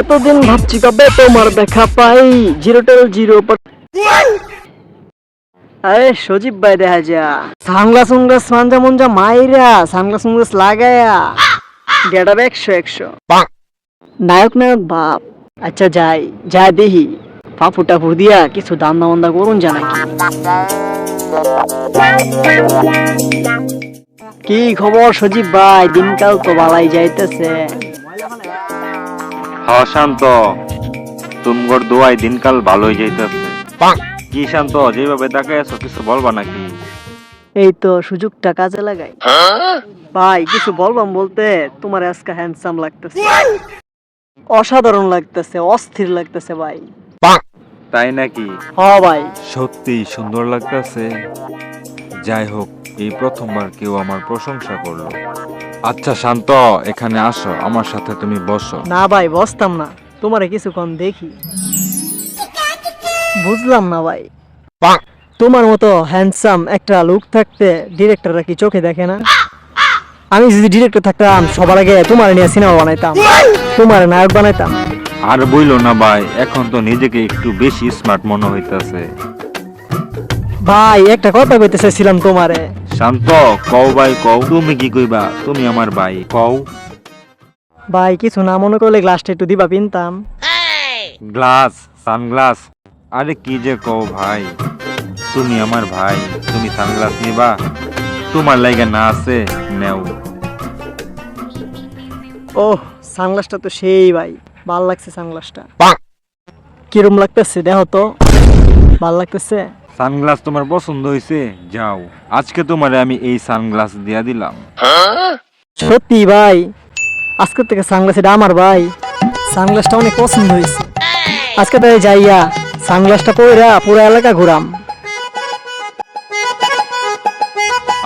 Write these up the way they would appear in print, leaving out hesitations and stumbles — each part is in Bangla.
এতদিন ভাবছি কবে তোমার দেখা পাই। জিরো টেল জিরো। আরে সজীব ভাই দেখা যা সানগ্লাস উনগ্লাস মানজা মঞ্জা মাইরা সানগ্লাস উনগ্লাস লাগায়া গেটার 100 নায়ক নায়ক বাপ। আচ্ছা যাই যাই দেখি ফাফু টাফু দিয়া কিছু দান্দা মান্দা করুন জানা কি খবর সজীব ভাই? দিনকাল তো ভালাই যাইতেছে। শান্ত, তুমগর দোয়াই দিনকাল ভালোই যাইতেছে। কি শান্ত, যেভাবে তাকায় আছো কিছু বলবা নাকি? এই তো সুযোগটা কাজে লাগাই। ভাই কিছু বলবাম বলতে তোমার আজকে হ্যান্ডসাম লাগতেছে, অসাধারণ লাগতেছে, অস্থির লাগতেছে ভাই। তাই নাকি? হ ভাই সত্যি সুন্দর লাগতেছে। যাই হোক, এই প্রথমবার কেউ আমার প্রশংসা করলো। আচ্ছা শান্ত, এখানে আসো, আমার সাথে তুমি বসো। না ভাই বসতাম না, তোমারে কিছুক্ষণ দেখি। বুঝলাম না ভাই, তোমার মতো হ্যান্ডসাম একটা লুক থাকতে ডিরেক্টররা কি চোখে দেখে না? আমি যদি ডিরেক্টর থাকতাম সবার আগে তোমার নিয়ে সিনেমা বানাইতাম, তোমার নায়ক বানাইতাম। আর বইলো না ভাই, এখন তো নিজেকে একটু বেশি স্মার্ট মনে হইতাছে। ভাই একটা কথা কইতে চাইছিলাম তোমারে। শান্ত, কও ভাই কও। তুমি কি কইবা? তুমি আমার ভাই, কও। ভাই কিছু না মনে করলে গ্লাসটা একটু দিবা, পিনতাম। গ্লাস, সানগ্লাস, আরে কি যে কও ভাই। তুমি আমার ভাই, তুমি সানগ্লাস নিবা? তোমার লাইগা না আছে, নেও। ওহ সানগ্লাসটা তো সেই ভাই, ভাল লাগছে সানগ্লাসটা। কিরম লাগতেছে দেখো তো, ভাল লাগতেছে? সানগ্লাস তোমার পছন্দ হয়েছে? যাও, আজকে তোমারে আমি এই সানগ্লাস দিয়া দিলাম। সত্যি ভাই, আজকে থেকে সানগ্লাস এটা আমার ভাই। সানগ্লাসটা অনেক পছন্দ হয়েছে। আজকে তাই যাইয়া সানগ্লাসটা পরে পুরো এলাকা ঘুরাম।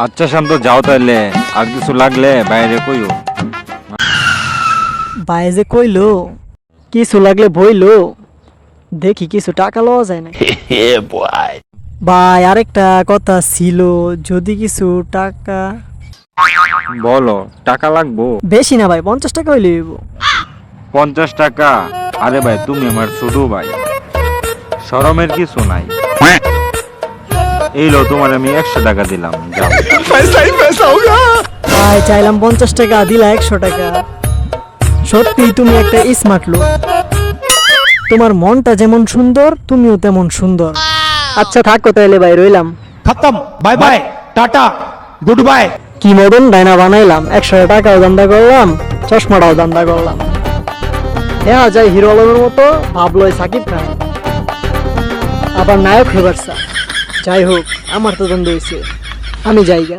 আচ্ছা শান্ত, যাও তাইলে। আর কিছু লাগলে বাইরে কইও। ভাই যে কইলো কিছু লাগলে বইলো, দেখি কিছু টাকা লওয়া যায় না। ভাই আরেকটা কথা ছিল, যদি কিছু টাকা। বলো, টাকা লাগবো? বেশি না ভাই, 50 টাকা হইলে হইব। 50 টাকা? আরে ভাই তুমি আমার ছোট ভাই, শরমের কিছু নাই। এই লো, তোমার আমি 100 টাকা দিলাম, যাও। ভাই চাইলাম 50 টাকা, দিলা 100 টাকা। সত্যি তুমি একটা স্মার্ট লোক, তোমার মনটা যেমন সুন্দর তুমিও তেমন সুন্দর। আচ্ছা থাকো তাইলে ভাই, রইলাম। खत्म, bye bye, tata, goodbye. কি মদন ডাইনা বানাইলাম, 100 টাকাও দান্দা করলাম, চশমাটাও দান্দা করলাম। হ্যাঁ যাই হিরো আলমের মতো ভাবলয় সাকিব খান, আবার নায়ক হেবার চা। যাই হোক আমার তো দ্বন্দ্ব হয়েছে, আমি যাইগা।